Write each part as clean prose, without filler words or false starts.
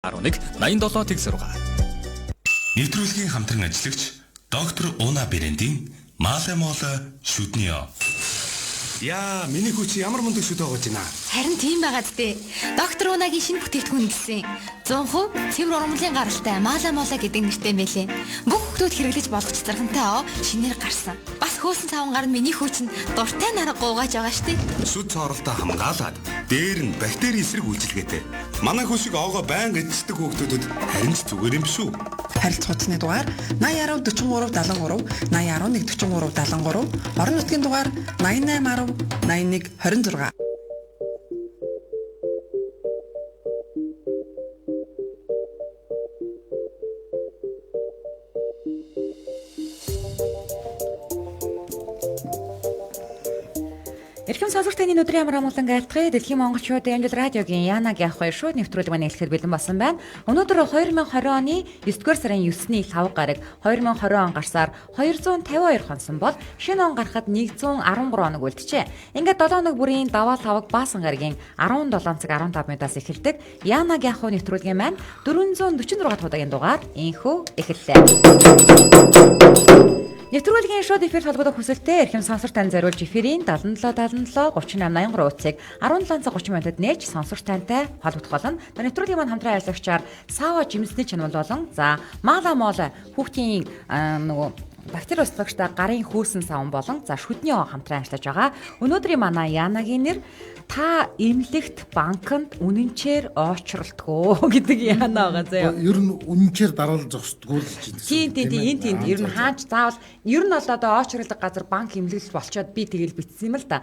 11 87 тэг 6. Нэвтрүүлгийн хамтран ажиллагч доктор Уна Брендийн Маалай Моолой шүдний. Яа, миний хүч ямар мундаг шүд байгаа ч байна. Харин тийм байгаад дээ. Доктор Унагийн шинэ бүтээгдэхүүн гэсэн 100% цэвэр ургамлын гаралтай Маалай Моолой гэдэг нэртэй мэлээ. Бүх хүмүүс хэрэглэж болох цэцэрхэнтэй шинээр гарсан. Бас хөөсөн савн гар нь миний хүч нь дуртай нарга гуугаж байгаа штеп. Шүд цооролтой хамгаалаад дээр нь бактери эсрэг үйлчилгээтэй. Манай хүсийг оогоо байнга эцдэг хүүхдүүдэд харин ч зүгээр юм шүү. Харилцагчны дугаар 80 43 73 80 11 43 73 орон нутгийн дугаар 88 10 81 26. Эрхэм сонсогч таны өдрийн амар амгалан айлтгая. Дэлхийн монголчуудын амжилт радиогийн Янаг явах шууд нэвтрүүлэг маань эхлэхэд бэлэн болсон байна. Өнөөдөр 2020 оны 9-р сарын 9-ний 5 гараг 2020 он гарсаар 252 хонсон бол шинэ он гарахад 113 хоног үлджээ. Ингээд 7 хоног бүрийн даваа таваг баасан гарагийн 17 цаг 15 минутаас эхэлдэг Янаг явах нэвтрүүлгийн маань 446 дахь удаагийн дугаар инхүү эхэллээ. Нэвтрүүлгийн шууд эфир холбогдох хүсэлтэд эрхэм сонсогч тань зориулж эфирийн 77 77 38 83 утсыг 17 цаг 30 минутад нээж сонсогч тантай холбогдох болно. Нэвтрүүлгийн маань хамтран ажиллагчаар Сава Жимсний чанал болон за Маалай Моолой хүүхдийн бактери устгагчтай гарын хөөсөн савн болон за шүдний хамтран ажиллаж байгаа. Өнөөдрийн манай Янагийн нэр та эмнэлэгт банкнд үнэнчээр очролтгоо гэдэг яана байгаа заяа. Ер нь үнэнчээр дараалал зогсдгоо л чинь. Тийм. Ер нь хаач заавал ер нь бол одоо очролдог газар банк эмнэлэгч болчоод би тэгэл битсэн юм л да.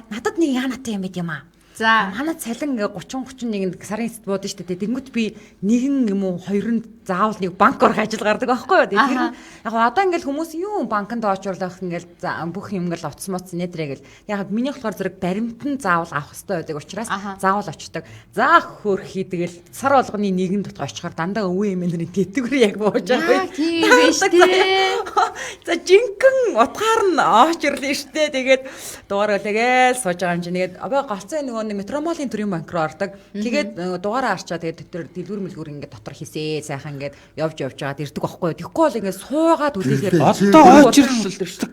Надад нэг яанатай юм байд юм аа. За манай цалин 30 31 сарын эцэд буудаг шүү дээ. Тэнгүүт би нэгэн юм уу хоёрын заавал нэг банкор ажил гардаг байхгүй юу. Тэгэхээр яг одоо ингээл хүмүүс юу банкнд очруулах ингээл бүх юм ингээл утас моц нэтрээ гэл. Яг миний болохоор зэрэг баримтан заавал авах хэрэгтэй байдаг учраас заавал очдог. За хөрхий тэгэл сар болгоны нэгэн дотор очихоор дандаа өвөө эмээнэрийн тэтгэвэр яг бууж байгаа. Тийм биш тий. За жинхэнэ утгаар нь очрлоо штэ. Тэгээд дугаар өлөгээл сууж байгаа юм чинь тэгээд обоо голцоо нөгөө метромолын төрийн банк руу ордог. Тэгээд дугаараа арчаа тэгээд тэр дэлгүүр мэлгүүр ингээд дотор хисээ сайхан ингээд явж жагаад ирдэг байхгүй юу. Тэгэхгүй бол ингээд суугаад үлээхээр одоо очрлолдог.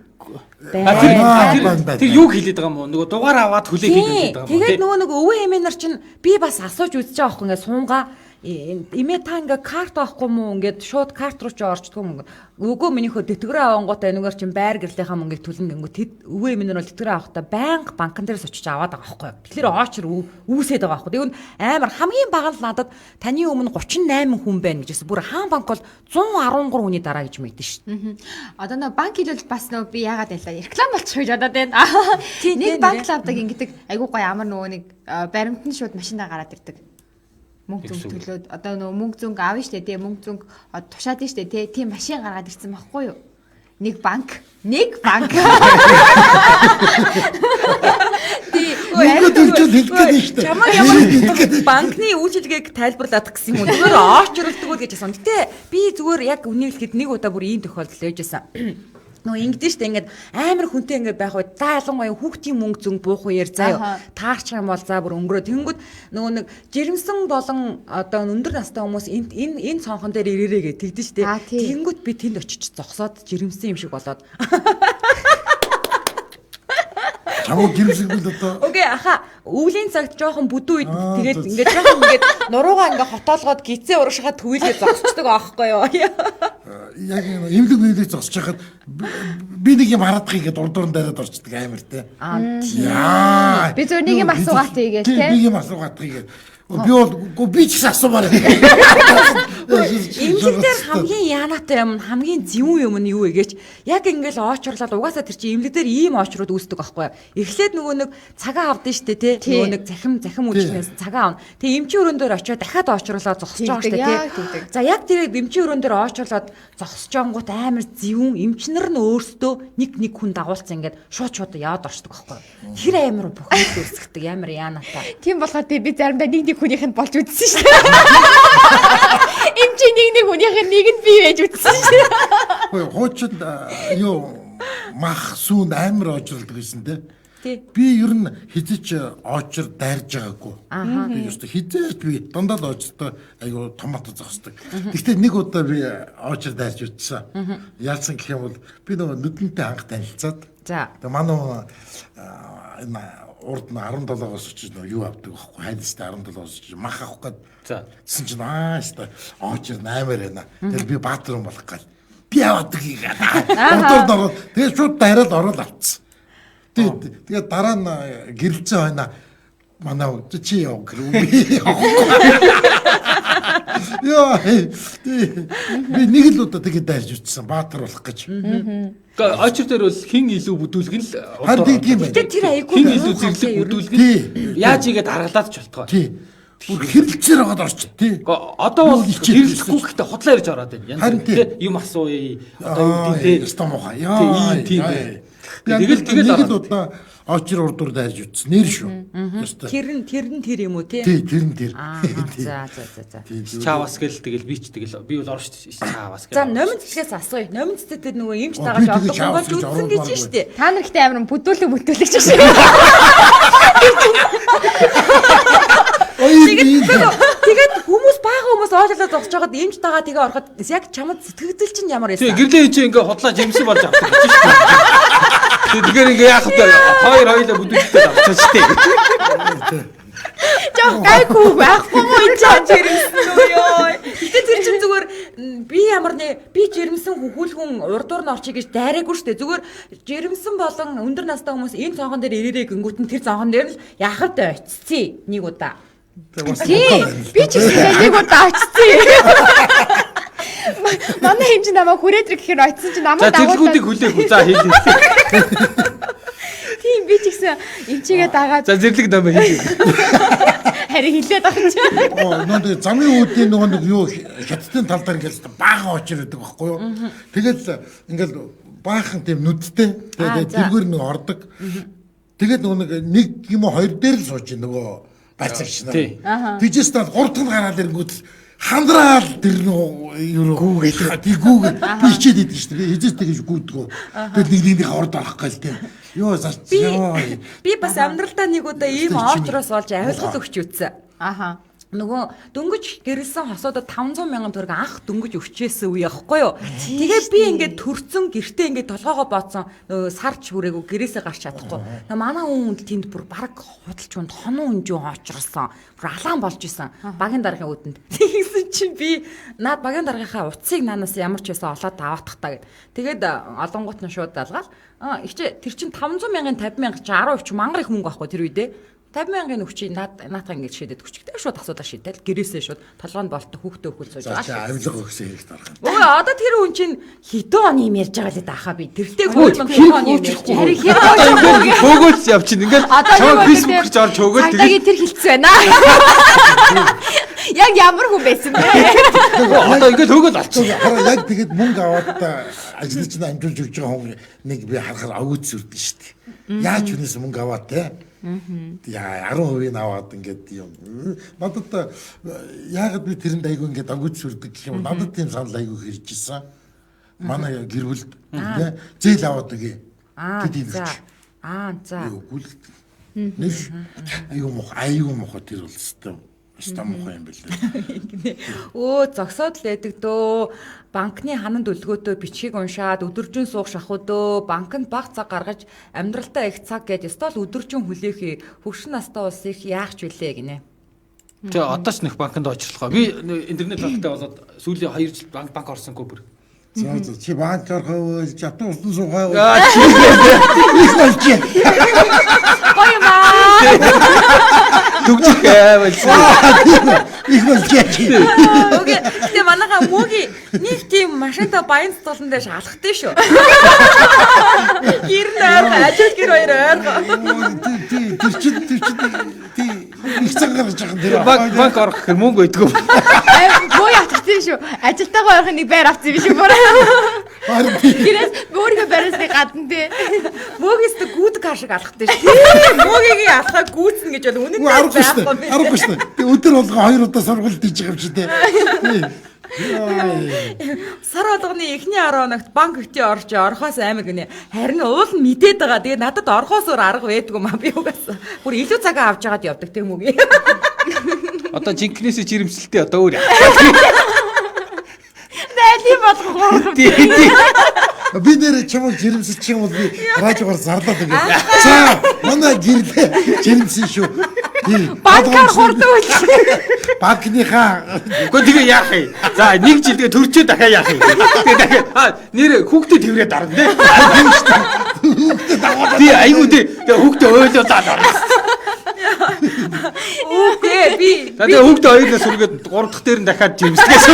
Тэр юу хэлээд байгаа юм уу? Нөгөө дугаар аваад хүлээх хэлээд байгаа юм. Тэгээд нөгөө өвөө эмээнэр чинь би бас асууж үзэж байгаа байхгүй ингээд суунгаа имээ та ингээ карт авахгүй мүү ингээд шууд карт руу ч орчдгүй мөнгө. Өгөө минийхөө тэтгэрээ авангуудаа энэгээр чинь байр гэрлийнхаа мөнгөийг түлэн гингүү өвөө минер бол тэтгэрээ авахдаа банк банкн дээрээс очиж аваад байгаа байхгүй. Тэгэхээр очор үүсээд байгаа байхгүй. Тэгвэл амар хамгийн бага л надад таны өмнө 38 хүн байна гэжсэн. Бүр хаан банк бол 113 хүний дараа гэж мэдэн шүү дээ. Одоо нөө банк хэлвэл бас нөө би яагаад байлаа реклам болчих гэж бодоод байна. Нэг банк лавдаг ингэдэг айгуу гоё амар нөгөө нэг баримт нь шууд машинаа гараад ирдэг. Мөнгө зүнг төлөөд одоо нөгөө мөнгө зүнг аавна штэ тий мөнгө зүнг тушаад штэ тий тийм машин гаргаад ирсэн байхгүй юу? Нэг банк. Тий. Мөнгө төлж хэлгээд штэ. Чамаа ямар банкны үйлчилгээг тайлбарлаад гэсэн юм уу? Зүгээр очролдог уу гэж асуусан. Гэтэ би зүгээр яг үнийг хэлэхэд нэг удаа бүр ийм тохиолдол ээжсэн. Нөгөө ингэдэж штэ ингээд амар хүнтэй ингээд байх бай. За ялангуяа хүүхдийн мөнгө зүнг буух үеэр заа таарч юм бол за бүр өнгөрөө тэнгүүд нөгөө нэг жирэмсэн болон одоо өндөр настай хүмүүс энэ цонхон дээр ирээрээ гэж тэгдэж штэ. Тэнгүүд би тэнд очиж зогсоод жирэмсэн юм шиг болоод. Чамд жирэмсэгвэл одоо. Окей аха өвлийн цагт жоохон бүдүү үед тэгээд ингээд жоохон ингээд нуруугаа ингээд хотоолгоод гизээ урагшихад төвлөө зогсчихдаг аахгүй юу. Яг эмнэлэг мэлэг зогсож хахад би нэг юм хараадахыг гээд урдуурн дараад орчдөг амар те. Яа. Би зөв нэг юм асуугаад тийгээл те. Нэг юм асуугаад тийгээл. Би ч асуумаар. Имлэгдэр хамгийн яанатай юм хамгийн зөвүүн юм нь юу вэ гэж яг ингээл очрлаад угаасаа тэр чинь имлэг дээр ийм очрууд үүсдэг байхгүй юу. Эхлээд нөгөө нэг цагаа авдсан штэ тий. Нөгөө нэг захим үйлчлэнээс цагаа авна. Тэгээ эмчийн өрөөнд дээр очиод дахиад очруулаад зогсож байгаа штэ тий. За яг тэр эмчийн өрөөнд дээр очруулаад зогсож байгангууд амар зөвүүн эмчнэр нь өөрсдөө нэг хүн дагуулсан ингээд шууд яваад орчдөг байхгүй юу. Тэр амар бүхэл үүсгдэг амар яанатай. Тийм болохоор би заримдаа нэг хүнийх нь болж үзсэн шүү дээ. Эмчийн нэг хүнийх нь нэг нь би байж үзсэн шүү дээ. Хөөе хуучид юу мах сүүн амар очролдог гэсэн те. Би ер нь хизээч очор дайрж байгаагүй. Би ёстой хизээч би дандаа л очтой айгу томато зогсдог. Гэхдээ нэг удаа би очор дайрж утсан. Яасан гэх юм бол би нөгөө нүдэнтэй анх танилцаад. За. Тэгээ манай энэ урд нь 17-оос очиж нөгөө юу авдаг байхгүй хайдастай 17-оос очиж мах авах гээд. За. Гэсэн чинь ёстой очор 8-аар байна. Тэгээ би баатар юм болох гал. Би яваад гигээ. Ордоор тэгээ шууд дайраад ороод авцсан. Тэгээд дараа нь гэрэлцээ байна. Манай чи яв гэрүү би. Яа. Би нэг л удаа тэгээд дайрж утсан баатар болох гэж. Гэхдээ очир дээр бол хин илүү бүдүүлгэн л Харин тийм байх. Тэр айгүй хин илүү зэрлэг бүдүүлгэн. Яаж игээд аргалаад ч болтгоо. Тий. Бүр хэрэлцээр байгаад орчих тий. Одоо бол хэрэглэхгүй гэхдээ худлаа ирж ороод байна. Харин тий. Юм асууя. Одоо үүдээ. Стомохоо. Яа. Тийм. Тэгэл удаа очир урдуур дайрж утсан. Нэр шүү. Тэр юм уу тий? Тий, тэр. За. Чаавас гэл тэгэл би ч тэгэл би бол орно шүү дээ. Чаавас гэл. За номын цэцгээс асууя. Номын цэцэд нөгөө юмч дагаад явдаг болж үзсэн гэж штэ. Та нар ихтэй амар бүдүүлэг шиг. Тэгээд хүмүүс бага хүмүүс оололоо зогсож байгаад эмч дагаа тэгээ ороход яг чамд сэтгэгдэл чинь ямар байсан? Тий, гэрлээ чи ингээ хотлоо жимсэн болж авдаг гэж шүү дээ. Тэгэхээр ингээ яах вэ? Хоёулаа бүдүүлэгтэй авчаач тий. Жоо гайгүй байхгүй мó энэ жирэмсэн үү ёо. Гэтэ тэр чинь зүгээр би жирэмсэн хөхүүлхэн урдуур нь орчих гэж дайраагүй шүү дээ. Зүгээр жирэмсэн болон өндөр настай хүмүүс энэ цонхон дээр ирээрээ гингүүт нь тэр цонхон дээр л яхад очицээ нэг удаа. Тий. Би ч нэг удаа очицээ. Манай хэмжээ намайг хүрээдрэг гэхээр очисон чинь намайг дагуулсан. За тэлгүүдийг хүлээх үү. За хийлээ. Тийм би ч гэсэн эмчигээ дагаад. За зэрлэг намайг хийлээ. Харин хилээд байгаа ч. Нөгөө замын үүдийн нөгөө нэг юу хятадын тал дээр ингээл баахан очир гэдэг байхгүй юу. Тэгэл ингээл баахан тийм нүдтэй. Тэгээд тэргээр нэг ордог. Тэгээд нөгөө нэг юм уу хоёр дээр л сууж нөгөө байцаагч нар. Тэжээс тал 3 дахь гараад ирэнгүүт хандраал тэр юу гүүгээл гүүгээл би хичээд идэв шүү дээ. Хизээтэй гэж гүйдгөө. Тэгээд нэг орд орох гал тийм. Йоо зарч ёо. Би бас амьдралдаа нэг удаа ийм оочроос олж авилгал өгч үтсэн. Аха. Нөгөө дөнгөж гэрэлсэн хосуудад 500 мянган төгрөг анх дөнгөж өгчээсэн үе яахгүй юу. Тэгээ би ингээд төрцөн гэртээ ингээд толгоогоо бооцсон нөгөө сарч хүрээгүй гэрээсээ гарч чадахгүй. Манай хүн тэнд бүр баг худалч унд хонон үнжүү хоочролсон. Бүр алаан болж исэн. Багийн даргын үүдэнд. Тэгсэн чинь би наад багийн даргынхаа утсыг наанаас ямар ч байсан олоод аваадах та гэд. Тэгээд олонгууд нь шууд далгаал. Ихчээ тэр чинь 500 мянган 50 мянга чи 10% ч мангар их мөнгө байхгүй тэр үедээ. 50 мянган өгчий наатаа ингэж шийдээд өгчтэй шууд асуудал шийдэл гэрээсээ шууд толгойн болтой хүүхдээ өгөх сууж байгаа. Авилга өгсөн хэрэг тарах. Өө одоо тэр хүн чинь хэдэн оны юм ярьж байгаа л даахаа би тэрэлтэй хөөж оны юм ярьж. Харин хэдэн хөөгөөс явчихна. Ингээл чамд фэйсбүүк гэж орж хөөгөөд тэгээд тэр хилцсэн байна. Яг ямар хүн байсан бэ? Одоо ингээд хөөгөөд алчихсан. Хараа яг тэгээд мөнгө аваад ажлыг чинь амжуулж өгч байгаа хүн нэг би харахаар агууц үрдэн шүү дээ. Яаж хүнээс мөнгө аваад те? Яа 10% аваад ингээд юм. Надад яагаад би тэрэнд айгүй ингээд агууц үрдэг гэх юм. Надад тийм санал айгүй хэрж ирсэн. Манай гэр бүлд те зээл аваад өгье. За. Үгүйл. Нэш айгүй мохоо тэр бол стамхаа юм бэлээ. Өө зогсоод л байдаг дөө. Банкны хананд төлгөөтөө бичгийг уншаад өдөржин суух шахуудөө банкнд баг цаг гаргаж амьдралтаа их цаг гэж өстөл өдөржин хүлээхий хөвшин настай улс их яах ч вүлээ гинэ. Тэ одоо ч нөх банкнд очрлохоо. Би интернет банктай болоод сүүлийн 2 жил банк орсонгүй бүр. За чи банк орхоо чатан усан суугаа. Гоё маа. Түгжих байвал. Их болчих. Окей. Тэ манайха мөгийн нэг тийм машинта баян цолон дээр шалхахтай шүү. Гэр нээр ажил гэр хоёр ойргоо. Тэр чи их цаг гаргаж байгаа тэр. Банк орох гэхээр мөнгө өгдөг. Боо ятгсан шүү. Ажилтайгаа ойрхон нэг байр авсан биш үү бүр. Гэрээс өөрийнхөө байраас гадна тий. Мөгөөс тэ гүд каш шиг алхахтай шүү. Мөгийн алхаа гүйцэн гэж бол үнэн байхгүй. Аргагүй шүү. Өдөр болгоо 2 удаа сургуульд иж байгаа юм чи тий. сар болгоны эхний 10 хоногт банк хөтий орохоос амар гинэ. Харин уул нь мэдээд байгаа. Тэгээ надад орохоос өөр арга байдгүй маа би угаасаа. Бүр илүү цагаа авч яагаад явдаг тийм үгүй. Одоо жинкнээс жирэмсэлтэй одоо өөр. Найли болгох. Би нэр чамд жирэмсэж чинь бол би радиогоор зарлаад байгаа. За манай гэрлээ жирэмсэн шүү. Банкар хурдан үйл. Банкныхаа Гэхдээ тэгээ яах юм? За нэг жил тэгээ төрчөө дахиад яах юм? Тэгээ дахиад нэр хүүхдэд тэрврээд дарна тий. Тий айгуу тий хүүхдэд ойлуулаад дарна. Үгүй би. Тэгээ хүүхдэд ойлоо сүргээд 3 дахь дээр нь дахиад жимсгээс.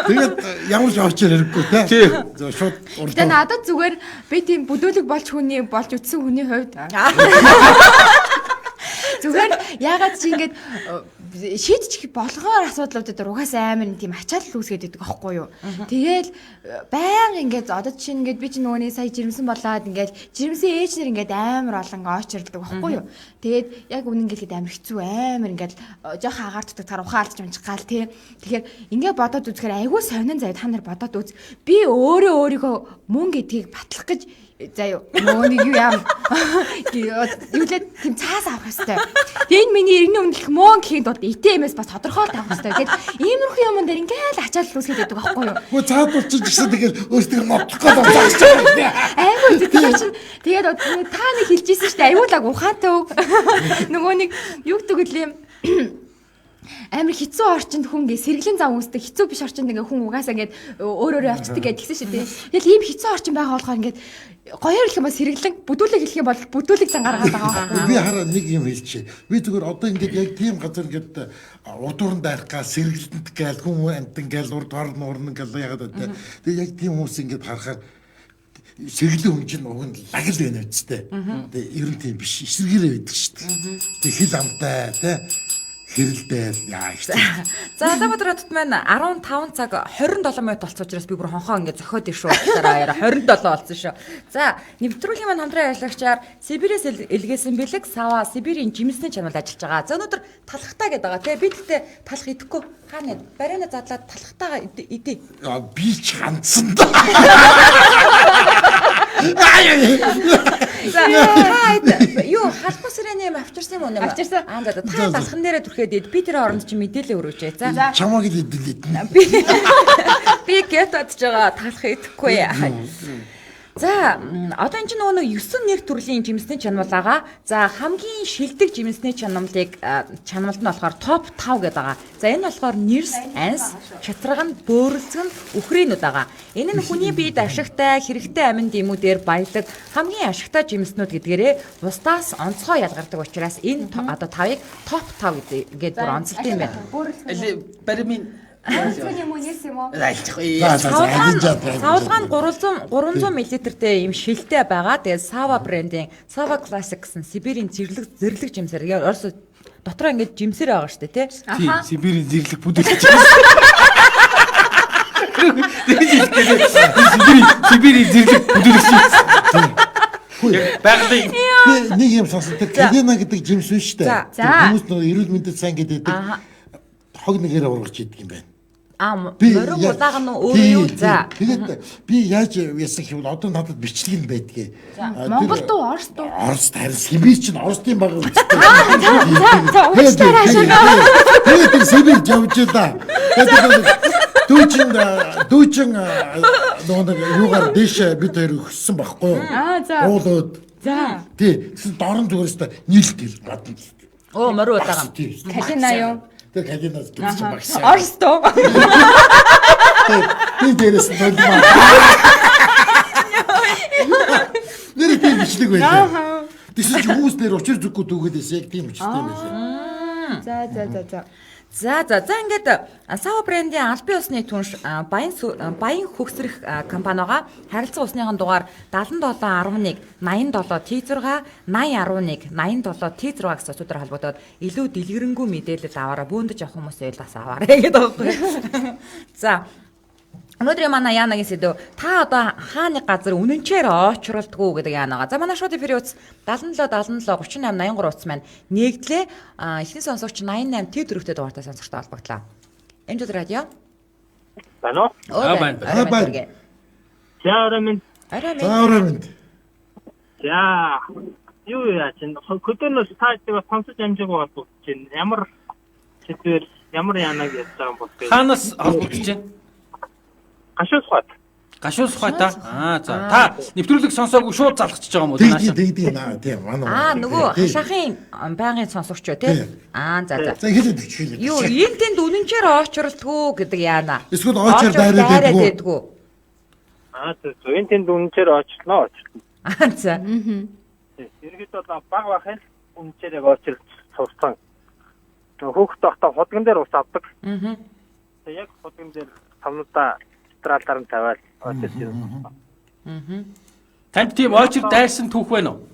тэгээд ямар ч орчор хэрэггүй тий. Шууд Тэгээ надад зүгээр би тийм бүдүүлэг болж үтсэн хүний хувьд зүгээр ягаад чи ингэж шийдчих болгоор асуудлуудад угаасаа амар тийм ачаал үүсгээд идэг аахгүй юу. Тэгээл баян ингэж одоо чинь ингэж би чи нөгөөний сая жирэмсэн болоод ингэж жирэмсэн ээжнэр ингэж амар олон очирдаг аахгүй юу. Тэгээд яг үнэн гэлгээд амар хэцүү амар ингэж жоох агаардаг тар ухаалж унжгаал тий. Тэгэхээр ингэ бодоод үзэхээр айгүй сонин заяа та нар бодоод үз. Би өөрийгөө мөн гэдгийг батлах гэж заяа мөөнийг юу яам юулээ тийм цаас авах хэвээр. Тэгээ энэ миний иргэний өмнөх мөн гэхийн тулд ИТМ-с бас тодорхойлт авах хэвээр. Гэтэл иймэрхүү юм дээр ингээл ачаал үүсгээд байдаг байхгүй юу? Хөө цаад болчих гэсэн тэгэл өөртөө нотлох гээд байгаа. Айгуу тэгээд та нэг хэлжсэн шүү дээ. Аюулаг ухаантай үг. Нөгөө нэг юу гэдэг вэ? Амар хэцүү орчинд хүн гээ сэргэлийн зам үүсдэг хэцүү биш орчинд ингээ хүн угаасаа ингээд өөрөөрөө явцдаг гэж тэгсэн шүү дээ. Тэгэл ийм хэцүү орчин байгаа болохоор ингээд гоёор хэлэх юм бол сэргэлэн бүдүүлэг хэлэх юм бол бүдүүлэг зан гаргаад байгаа. Би хараа нэг юм хэлчихэ. Би зүгээр одоо ингээд яг тийм газар ингээд удуурн дайрах гал сэргэлтэнд гээл хүн амтан гээл урд орн урн гээл ягаад вэ? Тэгээ яг тийм хүмүүс ингээд харахаар сэргэлэн хүн чинь уг нь лагл байна үсттэй. Тэгээ ер нь тийм биш. Эсэргээрээ байдаг шүү дээ. Тэгээ хил амтай тий хэрэлдэл яа их. За Улаанбаатарт маань 15 цаг 27 минут болсон учраас би бүр хонхоо ингээд зохиод ир шүү. Дараа 27 болсон шүү. За нэвтрүүлгийн маань хамтран ажиллагчаар Сибирээс илгээсэн бэлэг Сава Сибирийн жимсний чанарт ажиллаж байгаа. За өнөөдөр талхтаа гэдэг байгаа тий. Би тэгтээ талх идэхгүй. Хаана бариана задлаад талхтаагаа идэ. Би ч ганцсан да. Юу халбас сирэний авчирсан юм уу? Авчирсан. За та талхан дээрээ түрхээд би тэр оронд чи мэдээлэл өрөөж. За. Чамаг л идэлээд. Би гэтодж байгаа талах идэхгүй. За одоо энэ ч нөгөө 9 нэр төрлийн жимсний чанамал байгаа. За хамгийн шилдэг жимсний чанамлыг чанамалд нь болохоор топ 5 гэдэг байгаа. За энэ болохоор нэрс, анс, чатраган, бөөрөлцгөн, үхрийнүүд байгаа. Энэ нь хүний биед ашигтай, хэрэгтэй амин дэмүүдээр баялаг хамгийн ашигтай жимснүүд гэдгээрээ бусдаас онцгой ялгардаг учраас энэ одоо 5-ыг топ 5 гэдэг бүр онцлог юм байна. Баримын Зөвхөн юм уу нээс юм уу? Савлгаан 300 мл-тэй юм шилтэй байгаа. Тэгээд Sava брендийн Sava Classic гэсэн Сибирийн зэрлэг жимсээр. Орос дотроо ингээд жимсээр байгаа шүү дээ, тий? тий Сибирийн зэрлэг бүдүүлж. Сибирийн зэрлэг бүдүүлж. Баглын нэг юм сонсдог. Калина гэдэг жимс биш үү? Хүмүүс нөгөө эрүүл мэндэд сайн гэдэг хог нэгээрээ ургаж идэг юм байна. Морин удааг нь өөрөө юу за. Тэгээд би яаж яасан гэвэл одоо надад бичлэг нь байдгийг. Монгол дуу, Орос дуу. Орос харин Сибир чинь Оросын баг үстэй. Тэгээд тэр Сибир явж да. Дүүчин нөгөө юугаар дээш бид хоёр өссөн байхгүй юу? За. Уулууд. За. Тий. Дорн зүгээрээ нийлт хэл гадна. Морин удааг. Калина юу? Тэр калинаас гэсэн багсаа. Орос дуу. Би дээрээс нь болмаа. Нэр тийм бичлэг байлаа. Тэсэж хүмүүс нэр учир зүггүй дүүгээс яг тийм бичлэг байлаа. За. За ингээд Sava брендийн албан ёсны түнш баян хөгсрөх компани байгаа. Харилцан усныхан дугаар 7711 87 T6 8011 87 T6 гэсэн утгаар холбогдоод илүү дэлгэрэнгүй мэдээлэл аваараа бөөндөж авах хүмүүсээ бас аваарай гэдэг байгаа. За өнөөдрийн манай Яанагийн сэдв та одоо хааны газар үнэнчээр очролдгоо гэдэг Яанагаа. За манай шууд эфирийн утас 77 38 83 утас маань нэгдлээ эхний сонсогч 88 T4-тэй дугаартай сонсогчтой холбогдлоо. Эмчүүд радио. Байна уу? Байна. байна. За минь. Заавраа минь. За юу яа чин хөдөөнөөс тааждаг сонсож амжаагүй бол чинь ямар сэдвэр ямар яанаг яаж байгаа юм бол Хаанаас холбогдож байна? Гашуус ухаат та. За та нэвтрүүлэг сонсоогүй шууд залхчихж байгаа юм уу нааш? Дэгдэг наа тийм манай. Нөгөө хашаахын байнгын сонсогч үү те? За. За хэлээд өгч. Юу энэ тэнд үнэнчээр очролтгүй гэдэг яана. Эсвэл очор дайраад байдгүй. За энэ тэнд үнэнчээр очлоо. За. Иргэд бол баг бахын үнэнчээр яг очролт сурсан. Хөөхт тогтоо хотгон дээр ус авдаг. Тэг яг хотгон дээр самнуудаа страалаар нь тавиал очролт юм. Танд тийм очир дайрсан түүх байна уу?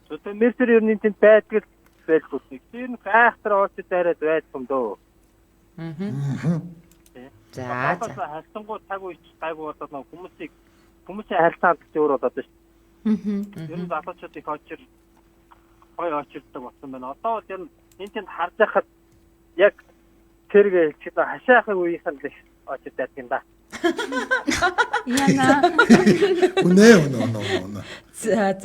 Тэгээд мэрсэр ерний тэнд байдаг байлгүй. Тэр нь гайхтар очир дайраад байдсан дөө. За. Халтангуу цаг үеч гайгүй болоод хүмүүсийн харилцаанд зөөр болоод шүү. Ер нь залуучууд их очир гоё очирдаг болсон байна. Одоо бол энэ тэнд харж байхад яг тэргээ хэлчихэд хашаахын үеийнхэн л очир дайдаг юм да. Яна. Үнэ. За.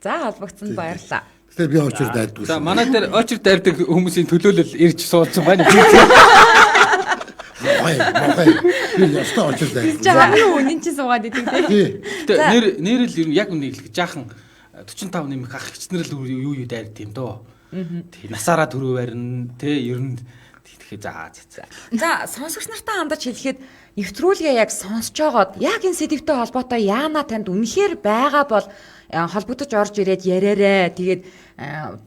За холбогдсон баярлаа. Тэгээ би очир дайдаг. За манай дээр очир дайрдаг хүмүүсийн төлөөлөл ирж суудсан байна. Би ястаа очир дайдаг. Жаахан үнэн чи суугаад идэг тий. Тэгээ нэрэл ер нь яг үнийг хэлэх жаахан 45 нэмэх ах хичнэрэл юу дайрд юм дөө. Тэгээ насаараа төрөө барина тий ер нь тэгэхээр За сонсогч нартай хандаж хэлэхэд нэвтрүүлгээ яг сонсож байгаад яг энэ сэдвтэй холбоотой яана танд үнэхээр байгаа бол холбогдож орж ирээд яриарэ. Тэгээд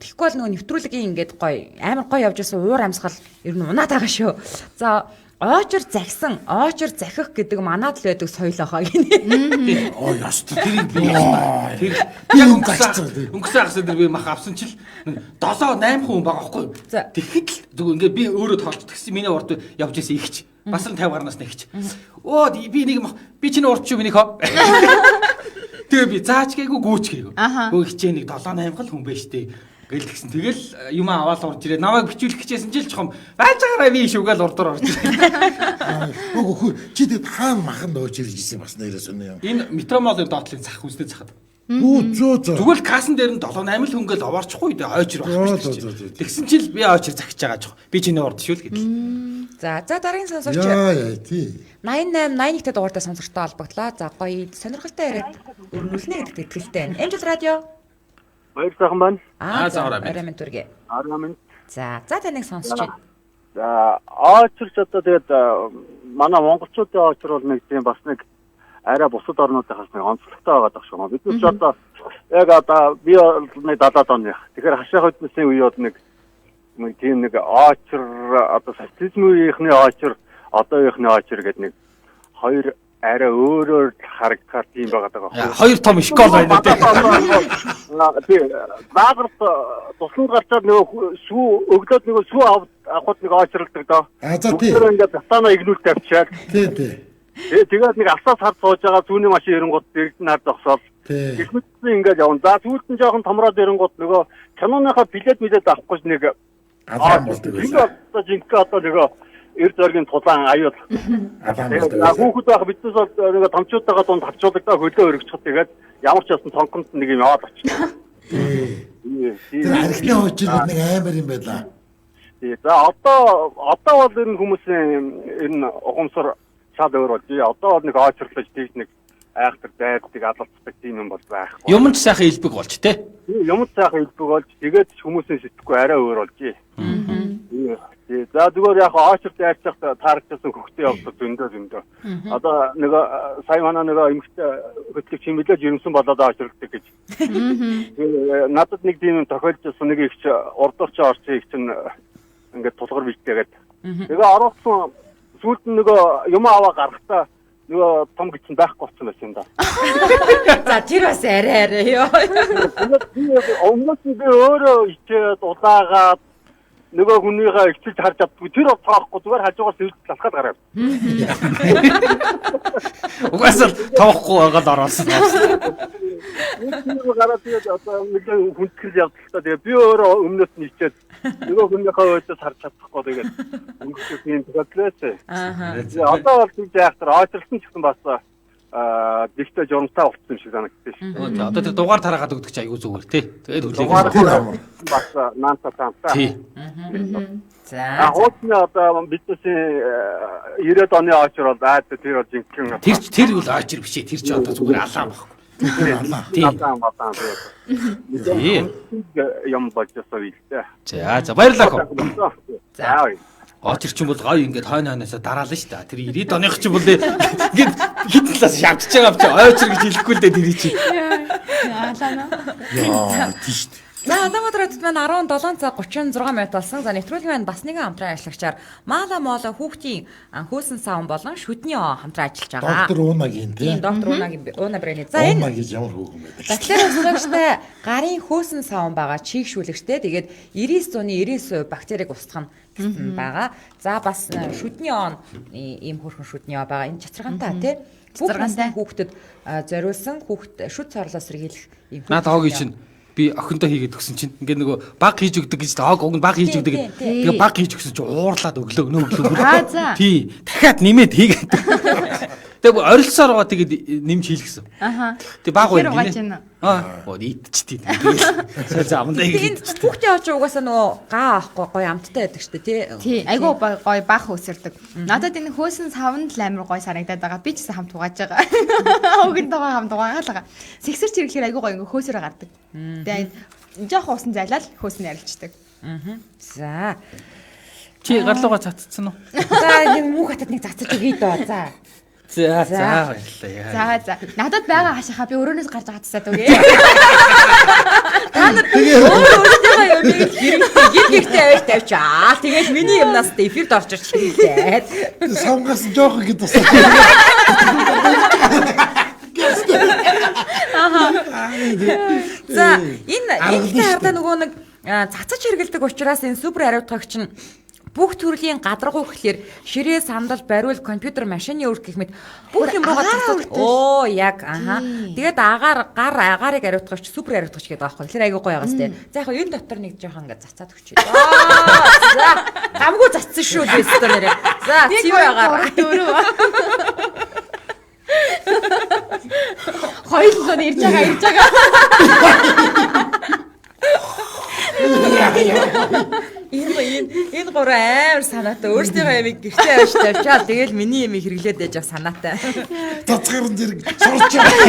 тэгэхгүй бол нөгөө нэвтрүүлгийн ингээд гоё амар гоё явж байсан уур амьсгал ер нь унаад байгаа шүү. За очор захих гэдэг манад л байдаг соёл ахаа гинэ. Яст тэрийг би тэр яг өнгөрсөн хагас дээр би мах авсан чил 7-8 хүн байгаа байхгүй юу? Тэгэхэд л зүгээр ингээ би өөрөө тоолж тэгсэн миний урд явж исэн ихч бас л 50 гарнаас нэгч. Би нэг би чиний урд шүү миний хоо. Тэгээ би зааж гээгүй гүүч гээгүй. Гөө хичээ нэг 7-8 гал хүн байж тээ. Гэл тэгсэн. Тэгэл юм аваад орж ирээ. Намайг бичүүлэх гэжсэн жил чухам. Байж байгаараа би шүгээл урдуур орж ирээ. Үгүй чи тэг хаан махан дооч ирж исэн бас нэрээс өнөө юм. Энэ метромолын доотлын зах үстэй захад. Зүгээр кассан дээр нь 7-8 л хөнгөл овоорчихгүй дээ ойчр байх шүү. Тэгсэн чил би ойчр захиж байгаа ч. Би чиний урд шүү л гэдэг. За дараагийн сонсогч. Яа тий. 88 81-т дугаартай сонсогчтой холбогдлоо. За гоё сонирхолтой яриад өрнүүлнэ гэдэгт итгэлтэй байна. Эмчүүд радио. Баяр сайхан байна. За арай төргий. За таныг сонсож байна. За очирч одоо тэгээд манай монголчуудын очир бол нэг тийм бас нэг арай бусад орнуудынхаас нэг онцлогтой байгаа дах шүү. Бид ч одоо яг одоо би нэг 70-аад оны. Тэгэхээр хашаах хөдөлсөний үе бол нэг тийм нэг очир одоо социализм үеийнхний очир одооийнхний очир гэдэг нэг хоёр арай өөрөөр харагдахаар тийм байгаа даа. Хоёр том школ байна дээ. Баагарт тусланд гарчаад нөгөө сүү өглөөд нөгөө сүү авахд нэг очирладаг доо. За тий. Тэр ингээд батана игнүүл тавьчаад. Тий. Тэгээд нэг асаас хард сууж байгаа зүүнний машин эренгууд дэрэгдэн хард зогсоод. Ихмэтсэн ингээд явна. За сүүлд нь жоохон томроод эренгууд нөгөө киноныхаа билет авахгүй нэг алаан болдог байсан. Одоо жинхэнэ одоо нөгөө эр зоргийн тулаан аюул. Хүүхэд байх биднээс бол нэг томчуудтайгаа дунд тавчуулагдаа хөлөө өргөчхөд тэгээд ямар ч ясан цонхонд нэг юм яваад очив. Тэр харигны очил нэг амар юм байлаа. За одоо бол энэ хүмүүсийн энэ ухамсар шал өөр болж. Одоо бол нэг очирлаж тийж нэг айхтар дайддаг алалцдаг тийм юм бол байхгүй. Юмч сайхан илбэг болж те. Юмч сайхан илбэг болж тэгээд хүмүүсийн сэтгэхгүй арай өөр болж. За зүгээр яг очирт ярьчих таарчихсан хөхтэй явдаг зөндөө. Одоо нэг сая манай нэг эмэгтэй хөтлөгч юм билээ жирэмсэн болоод очирдаг гэж. Надад нэг тийм тохиолдсон нэг ихч урдуур чи орсон их чинь ингээд тулгар бэлтээгээд. Тэгээ оролцсон сүүлд нь нөгөө юм аваа гаргахтаа нөгөө том гिचэн байхгүй болсон байсан юм да. За тэр бас арай ёо. Өмнөд би өөрөө ичээд удаагаад нөгөө хүнийхээ ичиж харж чаддгүй тэр тоохгүй зүгээр хажуугаас ирж талхаад гараад. Угаасаа тоохгүй байгаад оролцсон. Нөгөө гараад тэгээд одоо нэгэн хүндэтгэл явдалтай тэгээд би өөрөө өмнөөс нь ичээд нөгөө хүнийхээ өөдөөс харж чадахгүй тэгээд өнгөрсөн юм төгөлөөсэй. Одоо бол тийж яахтар очрлсон ч гэсэн бас дигтэй журамтай болчихсон юм шиг санагдсан шүү. Одоо тэр дугаар тараагаад өгдөг чи аягүй зүгээр тий. Тэгээд хүлээх бас наанта таамтай. Тий. За. Хөөцний одоо бизнесийн 90-ад оны очрол тэр бол жинхэнэ тэр үл очр бишээ тэр чи одоо зүгээр алаан байхгүй. тий. Юм болчихсон юм л дээ. За баярлалаа. За. Очир ч юм бол гоё ингээд хойноосоо дараална шүү дээ. Тэр 90-ад оных ч юм бол ингээд хитэн талаас шавдж байгаа юм чи ойчир гэж хэлэхгүй л дээ тэр чи. Яа тийш. За одоо өдрөд маань 17 цаг 36 минут болсон. За нэвтрүүлгийн маань бас нэгэн хамтран ажиллагчаар Мала Мола хүүхдийн хөөсөн савн болон шүдний хамтран ажиллаж байгаа. Доктор Унагийн тийм. Доктор Уна брэний. За энэ Уна гэж ямар хүүхэн бэ? Тэгэхээр зөвхөн гарын хөөсөн савн байгаа чийгшүүлэгчтэй. Тэгээд 99.99% бактерийг устгах нь байгаа. За бас шүдний ийм хөрхөн шүдний байгаа. Энэ чацрагантай тий. Цэцэргантай хүүхдэд зориулсан хүүхд шүд цорлоос сэргийлэх ийм. Наад хоогийн чинь би охинтой хийгээд өгсөн чинь ингээд нөгөө баг хийж өгдөг гэж хог уг нь баг хийж өгдөг. Тэгээ баг хийж өгсөн чинь уурлаад өглөө. Тий. Дахиад нэмээд хийгээд. Тэгээ орилсоор байгаа тэгээд нэмж хийлгсэн. Тэгээ баг уу гинэ. Идчихтий. За амдаа тэгээд хүүхдээ очиж угаасаа нөгөө гаа авахгүй гоё амттай байдаг шүү дээ тий. Айгуу гоё баг хөөсөрдөг. Надад энэ хөөсөн савнд л амар гоё санагдаад байгаа. Би ч гэсэн хамт угааж байгаа. Өгөнтэйгээ хамт угаагаад байгаа. Сэгсэр чирэхлээр айгуу гоё ингээ хөөсөрөө гардаг. Тэгээд жоох усан зайлал хөөс нь арилждаг. За. Чи гарлууга цацсан уу? За нэг муу хатад нэг цацаж өгье доо. За. За баярлалаа. За. Надад байгаа хашихаа би өрөөнөөс гарч гацсаад үгүй. Та нар өөрөөсөө юм нэг гэртээ авч тавьчаа. Тэгээд миний юмнаас эфирд орчирч хэлээд. Савгаас жоох ингэ тусаа. За энэ хардаа нөгөө нэг цацаж хэргэлдэг учраас энэ супер хариуцлагч нь бүх төрлийн гадаргуу гэхлээр ширээ, сандал, бариул, компьютер, машины өрх гэх мэт бүх юм руугаа цацаж. Оо яг тэгээд агаарыг хариуцлагч супер хариуцлагч гэдэг байгаа байхгүй. Тэгэхээр айгуу гоё байгаас тээ. За яг энэ дотор нэг жоох ингэ цацаад өгчээ. За гамгүй цацсан шүү дээ нэрээ. За цив агаар дөрөв. Хоёулаа ирж байгаа. Энэ гурав амар санаатай. Өөрсдийнхөө ямиг гэртээ авч тавьчаад тэгэл миний ямиг хэрэглээд байж байгаа санаатай. Цацгарын зэрэг сурч байгаа.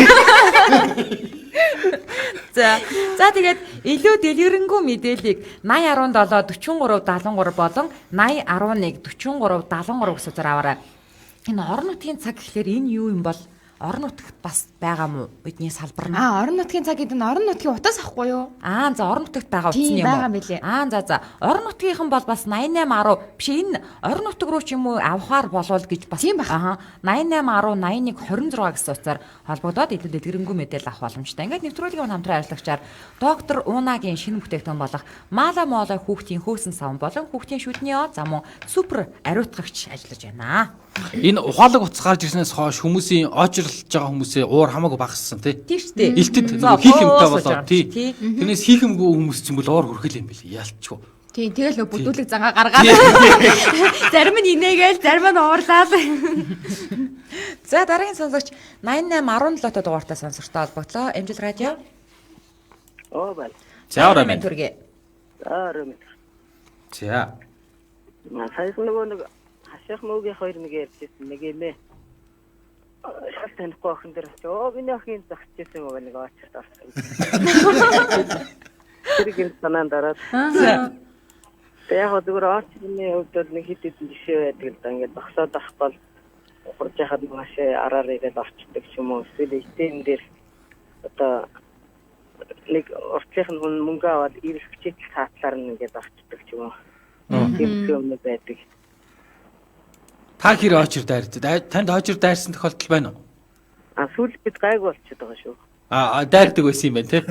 За тэгээд илүү дэлгэрэнгүй мэдээллийг 8017 43 73 болон 8011 43 73 гэсэн утгаар аваарай. Энэ орон нутгийн цаг гэхлээр энэ юу юм бол орон нутагт бас байгаа мó бидний салбар нь. Орон нутгийн цаг гэдэг нь орон нутгийн утас ахгүй юу? За орон нутагт байгаа утас нь юм уу? Байгаа мөлий. За. Орон нутгийнхан бол бас 8810 биш энэ орон нутаг руу ч юм уу авахаар болвол гэж бас. 8810 81 26 гэсэн утсаар холбогдоод илүү дэлгэрэнгүй мэдээлэл авах боломжтой. Ингээд нэвтрүүлгийн хамтран ажиллагчаар доктор Унагийн шинэ бүтээгдэхүүн болох Мала Мола хүүхдийн хөөсөн савн болон хүүхдийн шүдний за мөн супер ариутгагч ажиллаж байна. Энэ ухаалаг утас гарч ирснээс хойш хүмүүсийн очрлж байгаа хүмүүсээ уур хамаагүй багассан тий. Тийм шүү дээ. Илтэд хийх юмтай болоо тий. Тэрнээс хийх юмгүй хүмүүс ч юм бол уур хүрхэл юм бэл яалтчгүй. Тий, тэгэл нөө бүдүүлэг зангаа гаргаад. Зарим нь инээгээл, зарим нь уурлаад. За дараагийн сонсогч 8817 дугаартай сонсогчтой холбогдлоо. Эмжил радио. Байна. За орой төргээ. За. Саяхан нөгөө нэг хаших мөгийн хоёр нэг ярьжсэн нэг юм ээ. Шал танихгүй охин дээр миний охин зогсчихсэн байгаа нэг очирт орсон. Тэр санаан дараад. Яг зүгээр очирны хувьд нэг хит хит жишээ байдаг л да ингээд зогсоод авахгүй хурж яхад маш араар ирээд орчдөг ч юм уу. Эсвэл эйтэн дээр одоо нэг уртлынх нь мөнгө аваад ирэх хичээл цаатлаар нь ингээд орчдөг ч юм уу. Тийм юм байдаг. Та хэр очир дайрч? Танд очир дайрсан тохиолдол байна уу? Сүүл бид гайг болчиход байгаа шүү. Дайрдаг байсан юм байна тий.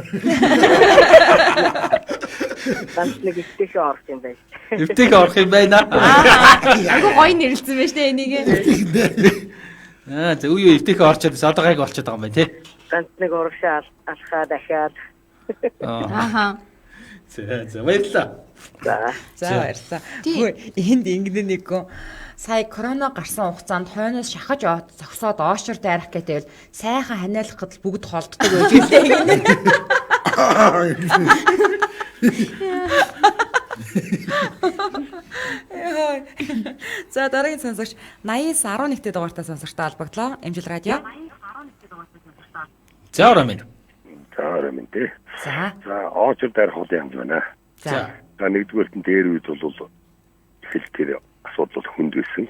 Ганц нэг ихтэйхээ орох юм байна. Эвтэйг орох юм байна. Айгу гоё нэрлэлсэн байж тээ энийг. За үе эвтэйхээ орчод одоо гайг болчиход байгаа юм байна тий. Ганц нэг урагшаа алхаа дахиад. За баярлалаа. За баярлалаа. Хөөе энд ингэдэ нэг сая корона гарсан хугацаанд хойноос шахаж зогсоод оошор дайрах гэдэг сайхан ханиалах гэдэл бүгд холддог байж лээ. За дараагийн сонсогч 89.11-т дугаартаа сонсогчтой холбогдлоо. Эмжил радио. За ором минь. тий. За оочор дайрах хулын хамт байна. За нэгдүгээрт нь дээр үед бол их тэр асуудал хүнд байсан.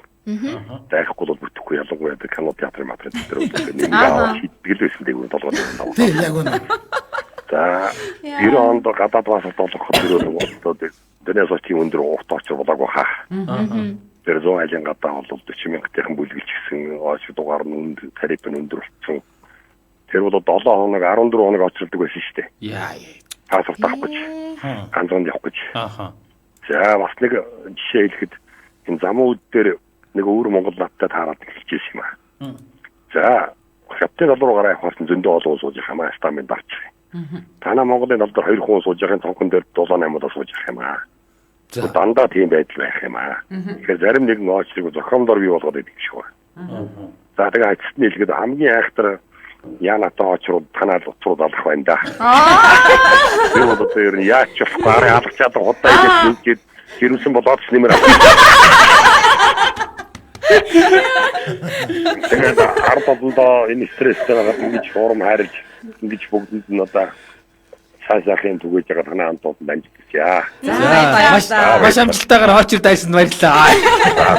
Дайрахгүй бол бүтэхгүй ялангуяа кино театрын материал дээр нэг хийдгэл байсан дэг толгойд байна. Тий, яг үнэ. За 90 онд гадаад басалт олгоход өөрөө дэнээс очив өндөр уут очир болоогүй хаа. Тэр зүүн айлын гадаа бол 40 мянган бүлгэлж гисэн ооч дугаар нь тариф нь өндөр болсон. Тэр бол 7 хоног 14 хоног очирдаг байсан шүү дээ. Яа. Паспорт авах гэж. Ганцхан явах гэж. За бас нэг жишээ хэлэхэд энэ замууд дээр нэг өөр Монгол надтай таараад хэлчихсэн юм аа. За хятад руу гараа явах нь зөндөө олон сууж хамаа стамын дарч. Танаа Монголын талд 2 хүн сууж байгаа цонхон дээр 7-8 сууж байгаа юм аа. Дандаа тийм байдал байх юм аа. Тэгэхээр зарим нэгэн оочлыг зохиомдоор бий болгоод идэг шиг байна. За тэгээ эцэст нь хэлгээд хамгийн айхтар яанатай очрууд танаа луцрууд алах байна да. Юу бол тэр яач гараа алах чадах удаа ингэж хэрвсэн болоод ч нэмэр авах. Тэгээд ард толгойдоо энэ стресстэй байгаа ингэж форум хайрлж ингэж бүгдэнд нь одоо сайжаахын түгэж байгаа танаа хамт дамжчихъя. Маш амжилттайгаар хоочор дайсанд баярлалаа.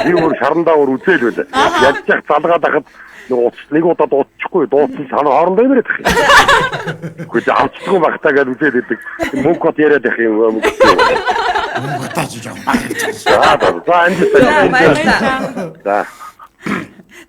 Би өөр шарандаа өөр үзээл үү. Яаж ч залгаад ахад нэг удаа дуусчихгүй дууссан санаа хоорондоо имэрэх. Гэхдээ авчдаггүй багтаа гэж үзээд идэг. Мөнгө код яриад их юм. Мөнгө тааж За.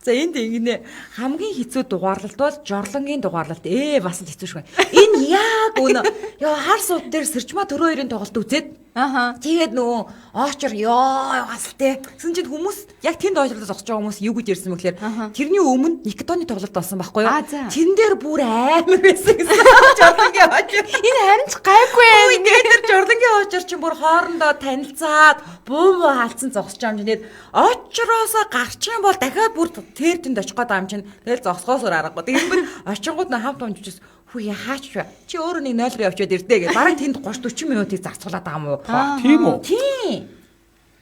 За энд ингэнэ хамгийн хэцүү дугаарлалт бол жорлонгийн дугаарлалт. Бас л хэцүү шүү. Энэ яг өнө хар сууд дээр сэрчма төрөө хоёрын тоглолт үзээд тэгээд нөгөө оочор бас те. Гэсэн чинь хүмүүс яг тэнд оочрол зогсож байгаа хүмүүс юу гэж ярьсан бэ гэхээр тэрний өмнө Никтоны тоглолт болсон байхгүй юу? Тэрэн дээр бүр амар байсан гэсэн. Жорлонгийн оочор. Энэ харин ч гайгүй ээ. Тэгээд тэр жорлонгийн оочор чинь бүр хоорондоо танилцаад буу хаалцсан зогсож байгаа юм чинь. Оочроосоо гарчих юм бол дахиад бүр тэр тэнд очих гээд байгаа юм чинь. Тэгэл зогсгоосоор аргагүй. Тэгээд бүр очингууд нь хамт унжиж хүү хаач чи өөрөө нэг 0 руу явчаад ирдэ гэж бараг тэнд 30-40 минутыг зарцуулаад байгаа юм уу? Тийм үү? Тийм.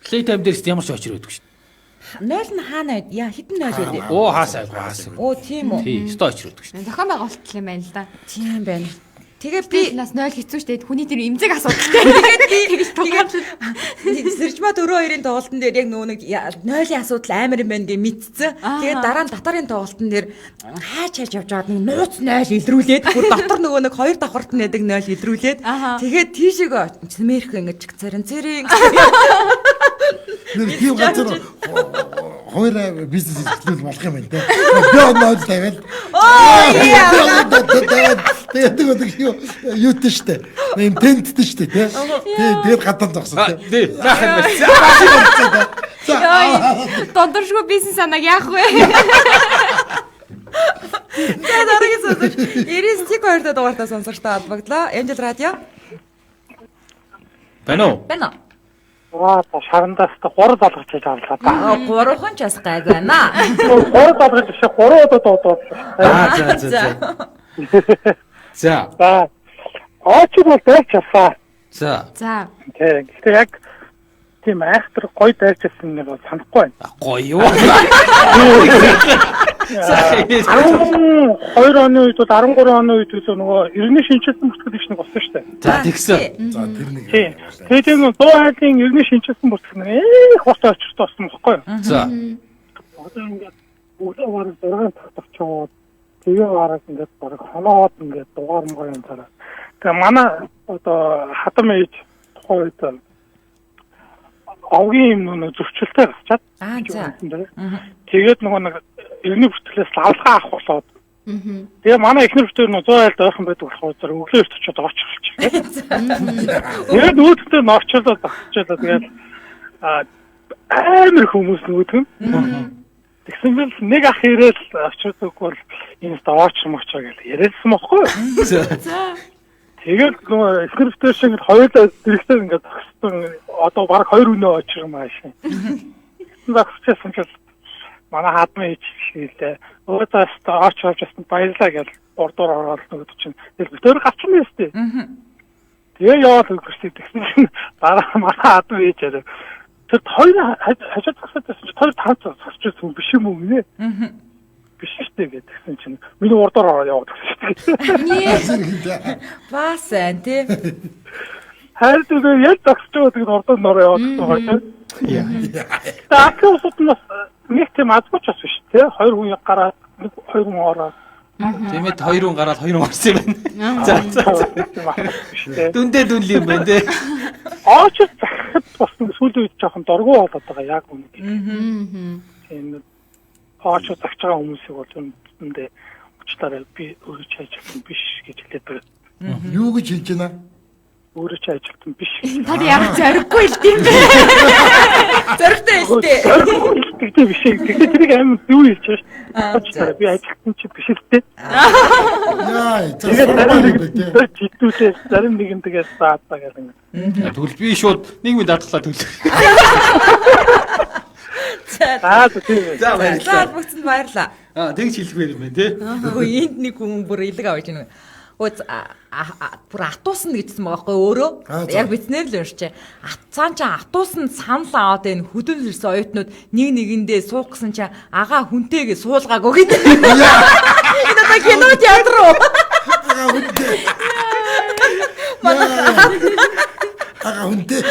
Play time дээрс ямар ч очир байдаг шүү дээ. 0 нь хаана вэ? Яа хитэн 0 вэ? Оо хаасаа хаасаа. Оо тийм үү? Тийм, өстой очир байдаг шүү дээ. Зохион байгуулалт юм байна л да. Тийм байна. Тэгээ би нас 0 хэцүү шүү дээ. Хүний тэр эмзэг асуудалтай. Тэгээд сэржма төрөө хоёрын тоглолтын дээр яг нөгөө нэг 0-ийн асуудал амар юм байна гэж мэдсэн. Тэгээд дараа нь татарын тоглолтын дээр хаач явж байгаад нэг нууц 0 илрүүлээд бүр дотор нөгөө нэг 2 давхарт нэдэг 0 илрүүлээд тэгээд тийшээ цэмэрх ингэж цэрэн нэг тийм газар хоёр бизнес хэлбэл болох юм байна те. Би оноо тавиал. Тэгээд нэг юу те штэ. Нэг тенттэй штэ те. Тэгээд гадаад зогсоо те. Дондоршгүй бизнес санааг яах вэ? Тэгээд дараагийн сонсогч 92 дугаартаа сонсогчтой холбогдлоо. Эмжил радио. Байна уу? Байна. Шарандаас 3 залгаж хийж авлаа да. 3хан ч бас гайг байна. 3 залгаж биш 3 удаа дуудаад. За. Очиг бол дайрч авлаа. За. Гэхдээ яг тийм айхтар гоё дайрч авсан нэг бол санахгүй байна. Гоё юу? 2 оны үед 13 оны үед нөгөө иргэний шинжилсэн бүртгэл их нэг болсон шүү дээ. За тэгсэн. За тэр нэг. Тэгээд энэ дуу хайлын иргэний шинжилсэн бүртгэл их хурд очирт болсон байхгүй юу? За. Одоо ингээд өглөө бараг 6 цагт очиод тэгээ бараг ингээд бараг хоноод ингээд дугаар мгарын дараа. Тэгээ манай одоо хатам ээж тухайн үед овгийн юм нөгөө зөрчилтэй гарчаад. За. Тэгээд нөгөө нэг иргэний бүртгэлээс лавлгаа авах болоод Тэгээ манай эхнэр бүтээр нь 100 айлд ойрхон байдаг болохоор зөв өглөө өрт очиод очихлаа. Тэгээд үүдтэй норчлоо багчаалаа тэгээд амар хүмүүс нүүдгэн. Тэгсэн бил нэг ах ирээл очиод бол энэ дооч мочоо гэж яриадсан мөхгүй. Тэгээд эхнэр бүтээр шиг хоёулаа зэрэгтэй ингээд тагсан одоо баг 2 өнөө очир юм аашаа. Багчаасан ч манай хадмын хийлээ. Өөдөөс тооч авчихсан баярлаа гэж бордоор ороод нөгөө чинь тэгэл битээр гавчихсан юм шүү дээ. Тэгээ яваад өгсөн тэгсэн чинь дараа манай хадмын хийжээ. Тэр хоёр хажууд тасаад хоёр танц цацчихсан биш юм уу нэ? Биш шүү дээ гэдгсэн чинь миний бордоор ороод яваад өгсөн шүү дээ. Баасан тий. Хайр дээр яг тагсчаа тэгээд ордоор нороо яваад өгсөн. Таакуусууд нь нэг тийм азгууч бас биш тий. 2 хүн гараад 2 хүн ороод. Тиймээ 2 хүн гараад 2 хүн орсон юм байна. За. Дүндээ дүнли юм байна тий. Аач захад бас сүүлийн үед жоохон доргуу болоод байгаа яг үнэ. Тийм аач захиж байгаа хүмүүсийг бол үндэ уучлаарай би өөрөө ч ажилласан биш гэж хэлээд байна. Юу гэж хэлж байна? Өөрөө ч ажилтан биш. Та яг зориггүй л тийм бэ? Зоригтой хэлтэй. Тэгтээ биш. Тэгтээ тэрийг амар юу хэлж байна. Би ажилтан чи биш л дээ. Яа, читүүтэй зарим нэгэн тэгээд заатаа гэх юм. Тэгвэл би шууд нийгмийн даатгалаа төлөх. Тийм. За баярлалаа. Бүгд баярлаа. Тэгж хэлмээр юм байна тий. Энд нэг хүн бүр илэг авч байна. Бүр атуусан гэдсэн байгаа байхгүй өөрөө. Яг биднэр л уншчээ. Цаан ч атуусан санал аваад энэ хөдөлж ирсэн оюутнууд нэг нэгэндээ суух гэсэн чинь агаа хүнтэйгээ суулгаагүй гэдэг. Энэ одоо кино театр уу? Ага хүнтэй.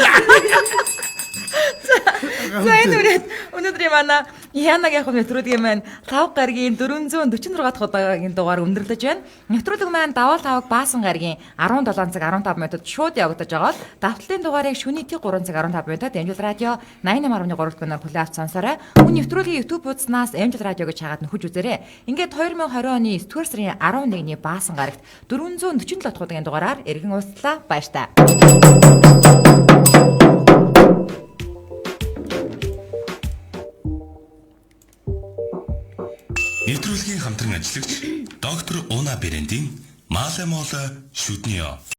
За энэ өнөөдөр манай Янагийн нэвтрүүлгийн маань 5 гаргийн 446 дахь удаагийн дугаар өндөрлөж байна. Нэвтрүүлэг маань даваа 5 баасан гаргийн 17 цаг 15 минутад шууд явагдаж байгаа. Давталтын дугаарыг шөнийн 3 цаг 15 минутад Амжилт радио 88.3 дугаар хүлээн авч сонсоорой. Мөн нэвтрүүлгийн YouTube хуудаснаас Амжилт радио гэж хагаад нөхөж үзээрэй. Ингээд 2020 оны 9-р сарын 11-ний баасан гарагт 447 дахь удаагийн дугаараар эргэн уулзлаа. Баярлалаа. Нэвтрүүлгийн хамтран ажиллагч доктор Уна Берендийн Малемола шүдниё